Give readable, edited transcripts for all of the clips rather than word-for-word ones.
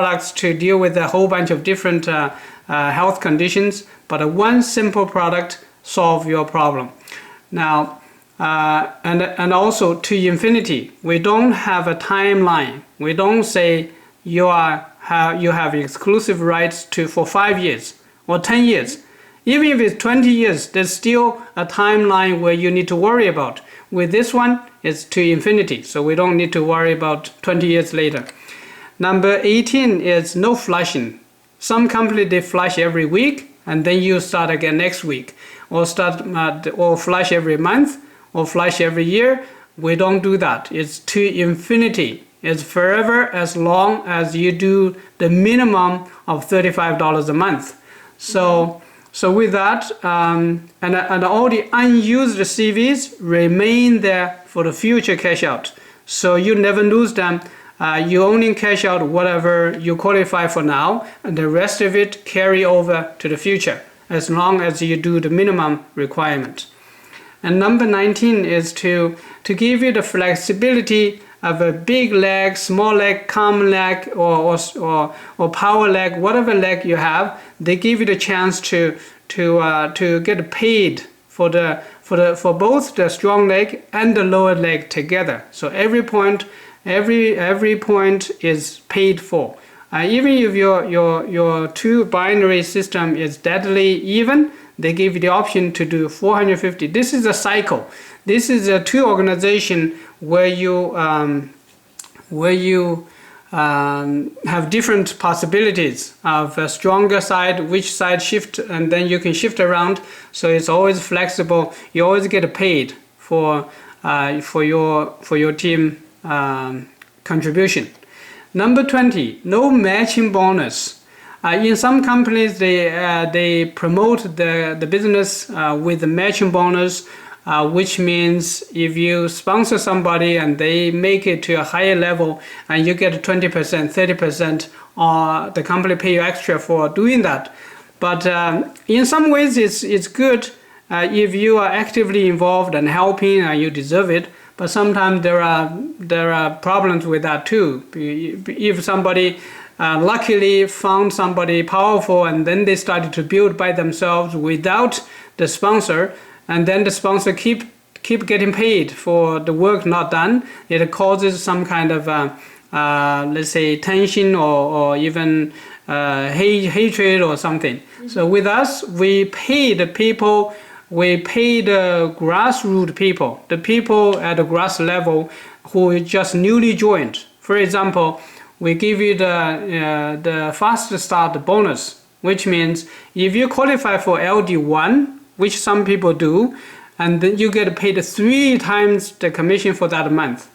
products to deal with a whole bunch of different health conditions, but one simple product solve your problem. Now, and also to infinity, we don't have a timeline. We don't say you have exclusive rights for 5 years or 10 years. Even if it's 20 years, there's still a timeline where you need to worry about. With this one, it's to infinity, so we don't need to worry about 20 years later. Number 18 is no flushing. Some company, they flush every week, and then you start again next week, or flush every month, or flush every year. We don't do that. It's to infinity. It's forever as long as you do the minimum of $35 a month. So with that, and all the unused CVs remain there for the future cash out. So you never lose them. You only cash out whatever you qualify for now, and the rest of it carry over to the future, as long as you do the minimum requirement. And number 19 is to give you the flexibility of a big leg, small leg, common leg, or power leg, whatever leg you have. They give you the chance to get paid for both the strong leg and the lower leg together. So every point is paid for. Even if your two binary system is deadly even, they give you the option to do 450. This is a cycle. This is a two organization where you have different possibilities of a stronger side, which side shift, and then you can shift around. So it's always flexible. You always get paid for your team contribution. Number 20, no matching bonus. In some companies, they promote the business with the matching bonus, which means if you sponsor somebody and they make it to a higher level and you get 20%, 30%, the company pay you extra for doing that. But in some ways, it's good if you are actively involved and helping and you deserve it. But sometimes there are problems with that too. If somebody luckily found somebody powerful and then they started to build by themselves without the sponsor, and then the sponsor keep getting paid for the work not done, it causes some kind of let's say tension or even hatred or something. Mm-hmm. So with us, we pay the people. We pay the grassroots people, the people at the grass level who just newly joined. For example, we give you the fast start bonus, which means if you qualify for LD1, which some people do, and then you get paid 3 times the commission for that month.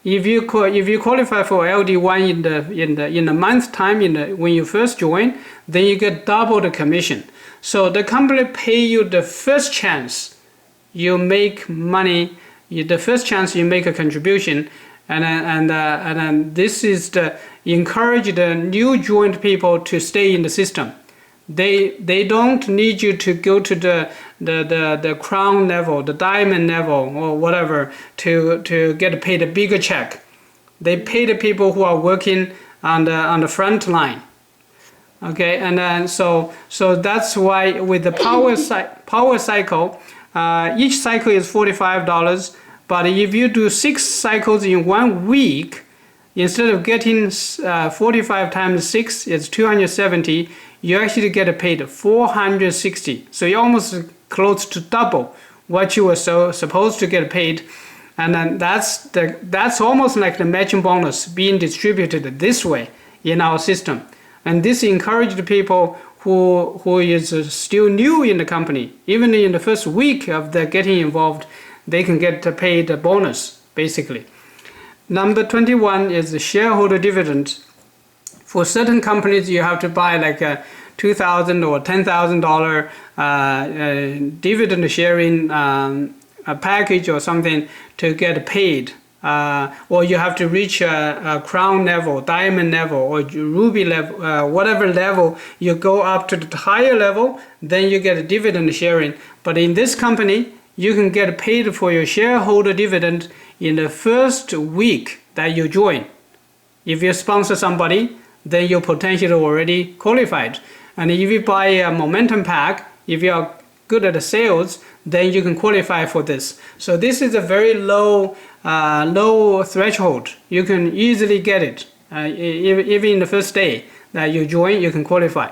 If you qualify for LD1 in the month time when you first join, then you get double the commission. So the company pay you the first chance you make money, the first chance you make a contribution, and then this is to encourage the new joined people to stay in the system. They don't need you to go to the crown level, the diamond level, or whatever to get paid a bigger check. They pay the people who are working on the front line. Okay, and then so that's why with the power cycle, each cycle is $45. But if you do 6 cycles in 1 week, instead of getting 45 times 6, it's 270. You actually get paid 460. So you're almost close to double what you were supposed to get paid. And then that's almost like the matching bonus being distributed this way in our system. And this encouraged people who is still new in the company. Even in the first week of their getting involved, they can get paid a bonus, basically. Number 21 is the shareholder dividend. For certain companies, you have to buy like a $2,000 or $10,000 dividend sharing a package or something to get paid. Or you have to reach a crown level, diamond level, or ruby level, whatever level you go up to the higher level, then you get a dividend sharing. But in this company, you can get paid for your shareholder dividend in the first week that you join. If you sponsor somebody, then you're potentially already qualified. And if you buy a momentum pack, if you are good at the sales, then you can qualify for this. So this is a very low threshold. You can easily get it. Even in the first day that you join, you can qualify.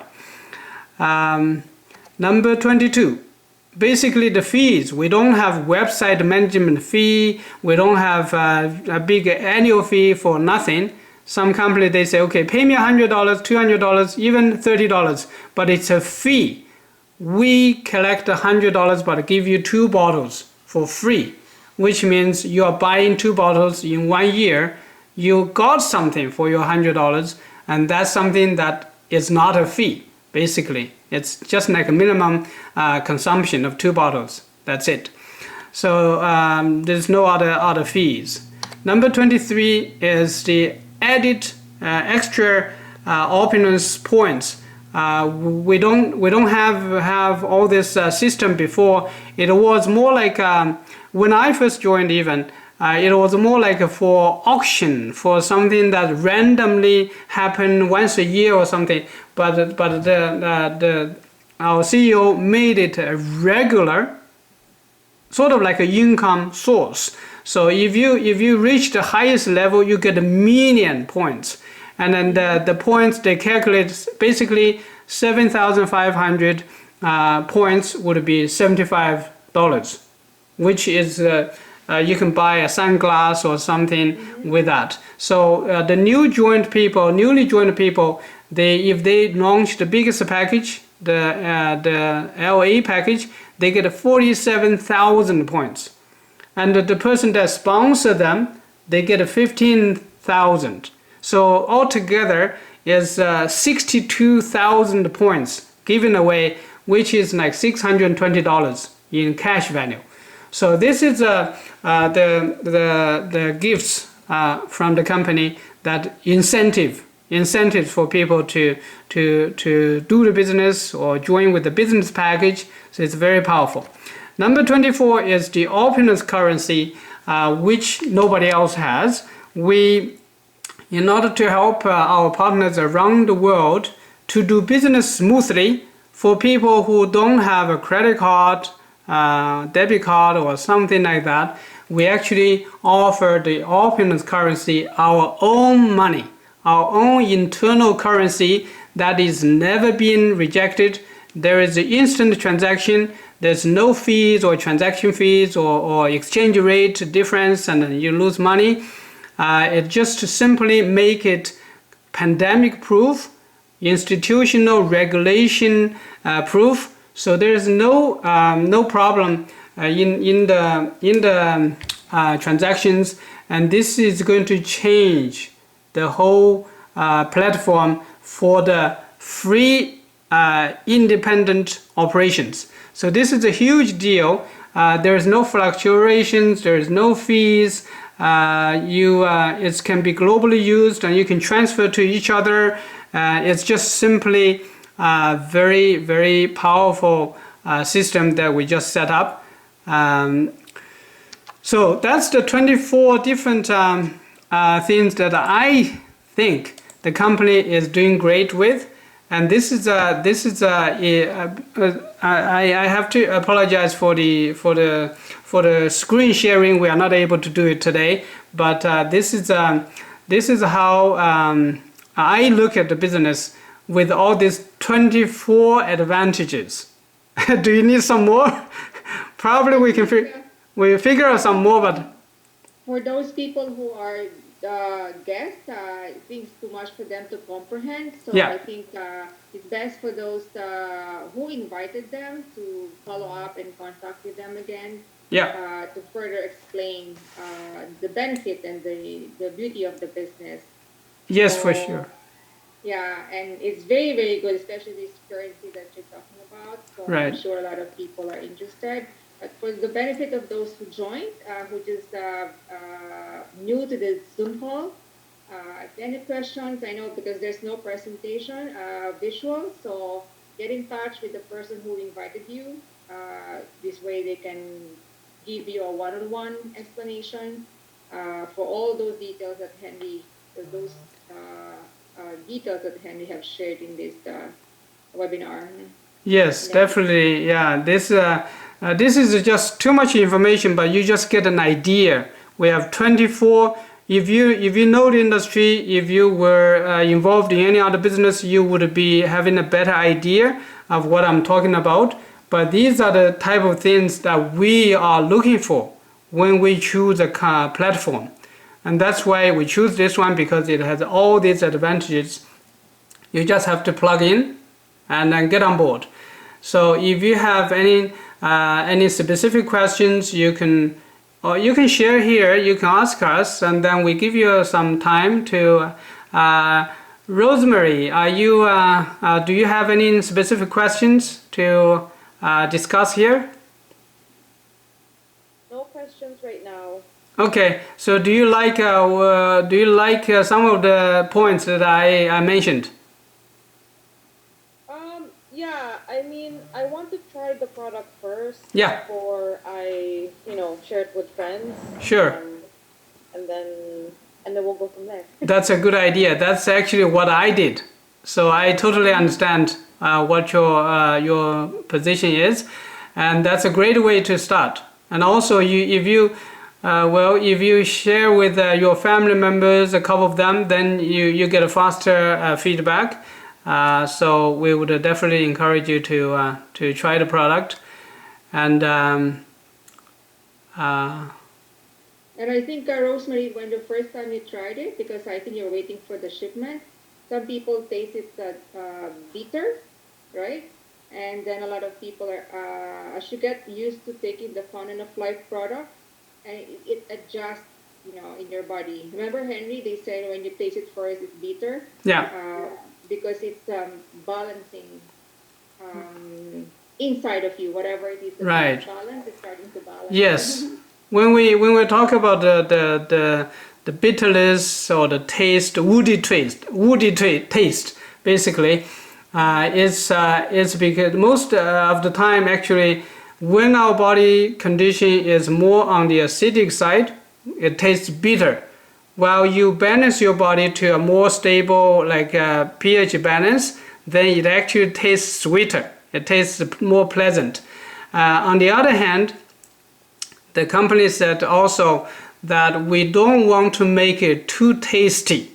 Number 22. Basically the fees. We don't have website management fee. We don't have a big annual fee for nothing. Some company, they say, okay, pay me $100, $200, even $30, but it's a fee. We collect $100 but give you 2 bottles for free, which means you are buying 2 bottles in 1 year. You got something for your $100, and that's something that is not a fee. Basically, it's just like a minimum consumption of 2 bottles. That's it. So there's no other fees. Number 23 is the added extra opulence points. We don't have all this system before. It was more like when I first joined even. It was more like for auction, for something that randomly happened once a year or something. But our CEO made it a regular, sort of like an income source. So if you reach the highest level, you get 1 million points, and then the points they calculate basically 7,500 points would be $75, which is you can buy a sunglass or something with that. So the newly joined people, if they launch the biggest package, the LA package, they get 47,000 points. And the person that sponsors them, they get 15,000. So altogether is 62,000 points given away, which is like $620 in cash value. So this is the gifts from the company, that incentives for people to do the business or join with the business package. So it's very powerful. Number 24 is the opulence currency, which nobody else has. In order to help our partners around the world to do business smoothly, for people who don't have a credit card, debit card or something like that, we actually offer the opulence currency, our own money, our own internal currency that is never been rejected. There is an instant transaction. There's no fees or transaction fees or exchange rate difference, and you lose money. It just simply make it pandemic proof, institutional regulation proof. So there is no problem in the transactions, and this is going to change the whole platform for the free independent operations. So this is a huge deal. There is no fluctuations, there is no fees. It can be globally used, and you can transfer to each other. It's just simply a very, very powerful system that we just set up. So that's the 24 different things that I think the company is doing great with. And I have to apologize for the screen sharing. We are not able to do it today, but this is how I look at the business with all these 24 advantages. Do you need some more? Probably we can figure out some more, but for those people who are guests, I think it's too much for them to comprehend. So yeah. I think it's best for those who invited them to follow up and contact with them again. Yeah. To further explain the benefit and the beauty of the business. Yes, so, for sure. Yeah, and it's very, very good, especially this currency that you're talking about. So right. I'm sure a lot of people are interested. But for the benefit of those who joined, who just new to the Zoom call, if any questions, I know because there's no presentation, visual, so get in touch with the person who invited you. This way they can give you a one-on-one explanation for all those details that Henry, those details that Henry have shared in this webinar. Yes, definitely. Yeah, this is just too much information, but you just get an idea. We have 24. If you know the industry, if you were involved in any other business, you would be having a better idea of what I'm talking about. But these are the type of things that we are looking for when we choose a platform, and that's why we choose this one, because it has all these advantages. You just have to plug in and then get on board. So if you have any specific questions, you can share here. You can ask us, and then we give you some time to. Rosemary, do you have any specific questions to discuss here? No questions right now. Okay. So do you like some of the points that I mentioned? Yeah, I mean, I want to try the product first. Yeah. Before I, share it with friends. Sure. And then we'll go from there. That's a good idea. That's actually what I did. So I totally understand what your position is, and that's a great way to start. And also, if you share with your family members, a couple of them, then you get a faster feedback. So we would definitely encourage you to try the product, and I think, Rosemary, when the first time you tried it, because I think you're waiting for the shipment, some people taste it bitter, right? And then a lot of people are, as you get used to taking the Fountain of Life product, and it adjusts, in your body. Remember, Henry, they said when you taste it first, it's bitter. Yeah. Because it's balancing inside of you, whatever it is. Right. Balance is starting to balance. Yes. When we talk about the bitterness or the taste, woody taste, basically, it's because most of the time, actually, when our body condition is more on the acidic side, it tastes bitter. While you balance your body to a more stable, like pH balance, then it actually tastes sweeter. It tastes more pleasant. On the other hand, the company said also that we don't want to make it too tasty.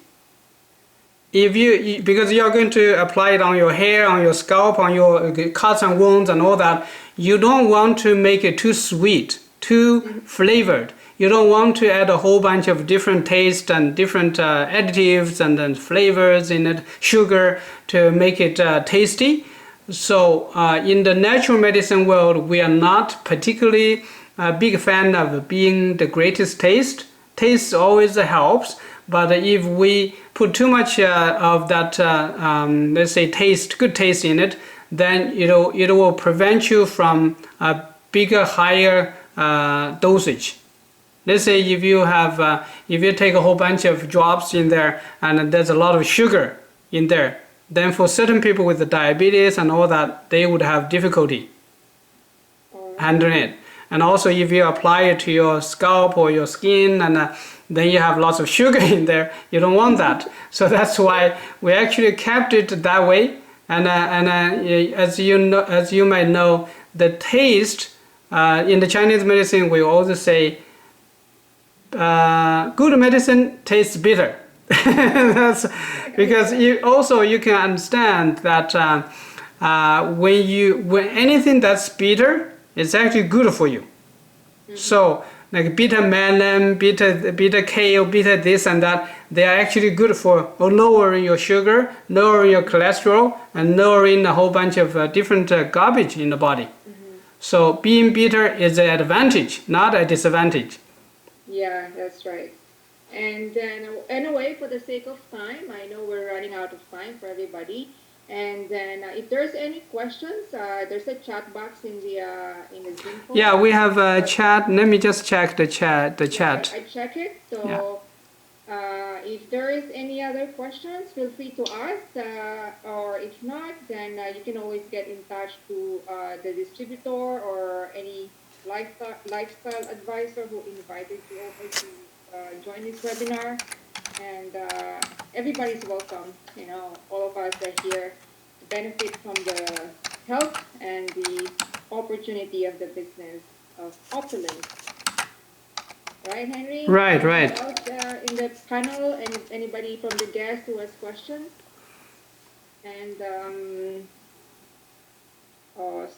Because you're going to apply it on your hair, on your scalp, on your cuts and wounds and all that, you don't want to make it too sweet, too flavored. You don't want to add a whole bunch of different tastes and different additives and then flavors in it, sugar, to make it tasty. So in the natural medicine world, we are not particularly a big fan of being the greatest taste. Taste always helps, but if we put too much of that, let's say good taste in it, then it will prevent you from a bigger, higher dosage. Let's say if you take a whole bunch of drops in there and there's a lot of sugar in there, then for certain people with the diabetes and all that, they would have difficulty handling it. And also if you apply it to your scalp or your skin, and then you have lots of sugar in there, you don't want that. So that's why we actually kept it that way. And as you might know, the taste in the Chinese medicine, we always say, good medicine tastes bitter. That's because you can understand that when anything that's bitter, it's actually good for you. So like bitter melon, bitter kale, bitter this and that, they are actually good for lowering your sugar, lowering your cholesterol, and lowering a whole bunch of different garbage in the body. So being bitter is an advantage, not a disadvantage. Yeah, that's right. And then, anyway, for the sake of time, I know we're running out of time for everybody. And then, if there's any questions, there's a chat box in the Zoom call. Yeah, we have a chat. Let me just check the chat. Yeah, I check it. So, if there is any other questions, feel free to ask. Or if not, then you can always get in touch to the distributor or any lifestyle advisor who invited you over to join this webinar. and everybody's welcome. You know, all of us are here to benefit from the help and the opportunity of the business of Opulence. Right, Henry? Right, Anything right. else in the panel? And anybody from the guests who has questions? And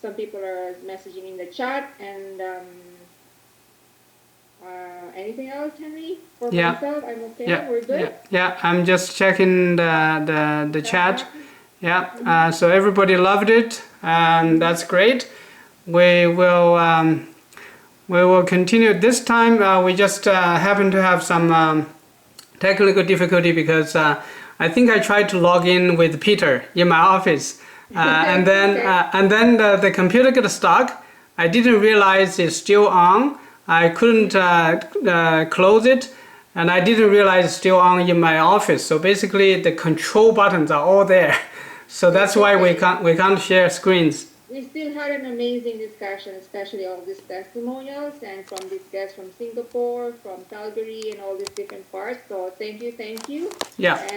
some people are messaging in the chat. And anything else, Henry? For Yeah. myself, I'm okay. Yeah, We're good. yeah. I'm just checking the chat. Chat. Yeah. So everybody loved it, and that's great. We will continue. This time we just happen to have some technical difficulty because I think I tried to log in with Peter in my office, and then the computer got stuck. I didn't realize it's still on. I couldn't close it, and I didn't realize it's still on in my office. So basically, the control buttons are all there. So that's why we can't share screens. We still had an amazing discussion, especially all these testimonials and from these guests from Singapore, from Calgary, and all these different parts. So thank you. Yeah.